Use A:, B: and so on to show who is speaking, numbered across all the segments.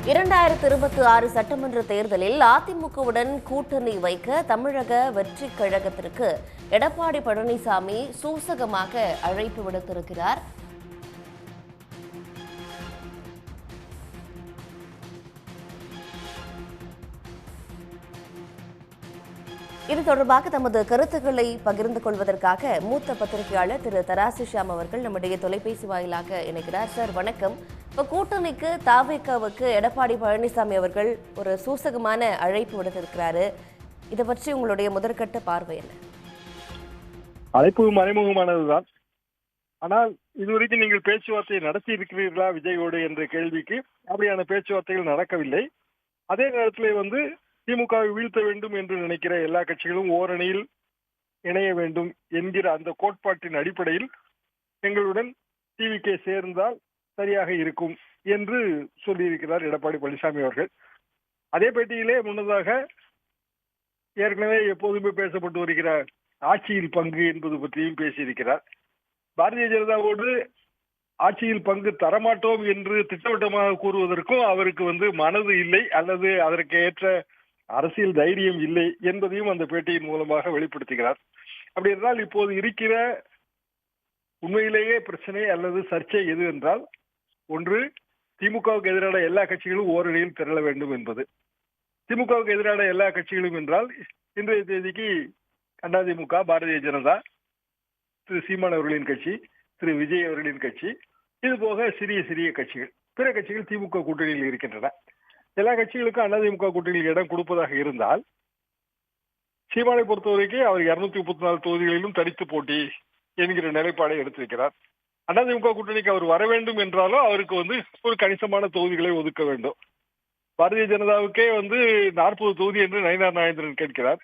A: 2026 சட்டமன்ற தேர்தலில் அதிமுகவுடன் கூட்டணி வைக்க தமிழக வெற்றிக் கழகத்திற்கு எடப்பாடி பழனிசாமி சூசகமாக அழைப்பு விடுத்திருக்கிறார். இது தொடர்பாக தமது கருத்துக்களை பகிர்ந்து கொள்வதற்காக மூத்த பத்திரிகையாளர் திரு தராசு ஷியாம் அவர்கள் நம்முடைய தொலைபேசி வாயிலாக இணைக்கிறார். சார் வணக்கம். இப்போ கூட்டணிக்கு தாவேகாவுக்கு எடப்பாடி பழனிசாமி அவர்கள் ஒரு சூசகமான அழைப்பு விடுத்திருக்கிறாரு. இதை பற்றி உங்களுடைய முதற்கட்ட பார்வை என்ன?
B: அழைப்பு மறைமுகமானதுதான். ஆனால் இதுவரைக்கும் நீங்கள் பேச்சுவார்த்தை நடத்தி இருக்கிறீர்களா விஜயோடு என்ற கேள்விக்கு அப்படியான பேச்சுவார்த்தைகள் நடக்கவில்லை. அதே நேரத்தில் திமுகவை வீழ்த்த வேண்டும் என்று நினைக்கிற எல்லா கட்சிகளும் ஓரணியில் இணைய வேண்டும் என்கிற அந்த கோட்பாட்டின் அடிப்படையில் எங்களுடன் டிவிகே சேர்ந்தால் சரியாக இருக்கும் என்று சொல்லியிருக்கிறார் எடப்பாடி பழனிசாமி அவர்கள். அதே பேட்டியிலே முன்னதாக ஏற்கனவே எப்போதுமே பேசப்பட்டு வருகிற ஆட்சியில் பங்கு என்பது பற்றியும் பேசியிருக்கிறார். பாரதிய ஜனதாவோடு ஆட்சியில் பங்கு தரமாட்டோம் என்று திட்டவட்டமாக கூறுவதற்கும் அவருக்கு மனது இல்லை அல்லது அதற்கு ஏற்ற அரசியல் தைரியம் இல்லை என்பதையும் அந்த பேட்டியின் மூலமாக வெளிப்படுத்துகிறார். அப்படி என்றால் இப்போது இருக்கிற உண்மையிலேயே பிரச்சனை அல்லது சர்ச்சை எது என்றால், ஒன்று திமுகவுக்கு எதிரான எல்லா கட்சிகளும் ஓரணியில் திரள வேண்டும் என்பது. திமுகவுக்கு எதிரான எல்லா கட்சிகளும் என்றால் இன்றைய தேதிக்கு அதிமுக, பாரதிய ஜனதா, திரு சீமான் அவர்களின் கட்சி, திரு விஜய் அவர்களின் கட்சி, இது போக சிறிய சிறிய கட்சிகள், பிற கட்சிகள் திமுக கூட்டணியில் இருக்கின்றன. எல்லா கட்சிகளுக்கும் அதிமுக கூட்டணியில் இடம் கொடுப்பதாக இருந்தால் சீமானை பொறுத்தவரைக்கும் அவர் 234 தொகுதிகளிலும் தனித்து போட்டி என்கிற நிலைப்பாடை எடுத்திருக்கிறார். அதிமுக கூட்டணிக்கு அவர் வர வேண்டும் என்றாலும் அவருக்கு ஒரு கணிசமான தொகுதிகளை ஒதுக்க வேண்டும். பாரதிய ஜனதாவுக்கே 40 தொகுதி என்று நயினார் நாகேந்திரன் கேட்கிறார்.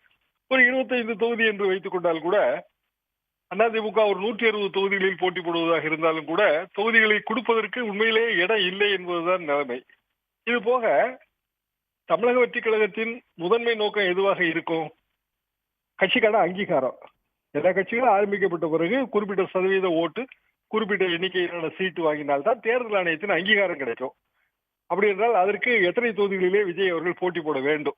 B: ஒரு 25 தொகுதி என்று வைத்துக் கொண்டால் கூட அதிமுக ஒரு 160 தொகுதிகளில் போட்டி போடுவதாக இருந்தாலும் கூட தொகுதிகளை கொடுப்பதற்கு உண்மையிலேயே இடம் இல்லை என்பதுதான் நிலைமை. இது போக தமிழக வெற்றிக் கழகத்தின் முதன்மை நோக்கம் எதுவாக இருக்கும்? கட்சிக்கான அங்கீகாரம். எல்லா கட்சிகளும் ஆரம்பிக்கப்பட்ட பிறகு குறிப்பிட்ட சதவீத ஓட்டு, குறிப்பிட்ட எண்ணிக்கையிலான சீட்டு வாங்கினால்தான் தேர்தல் ஆணையத்தின் அங்கீகாரம் கிடைக்கும். அப்படி என்றால் அதற்கு எத்தனை தொகுதிகளிலே விஜய் அவர்கள் போட்டி போட வேண்டும்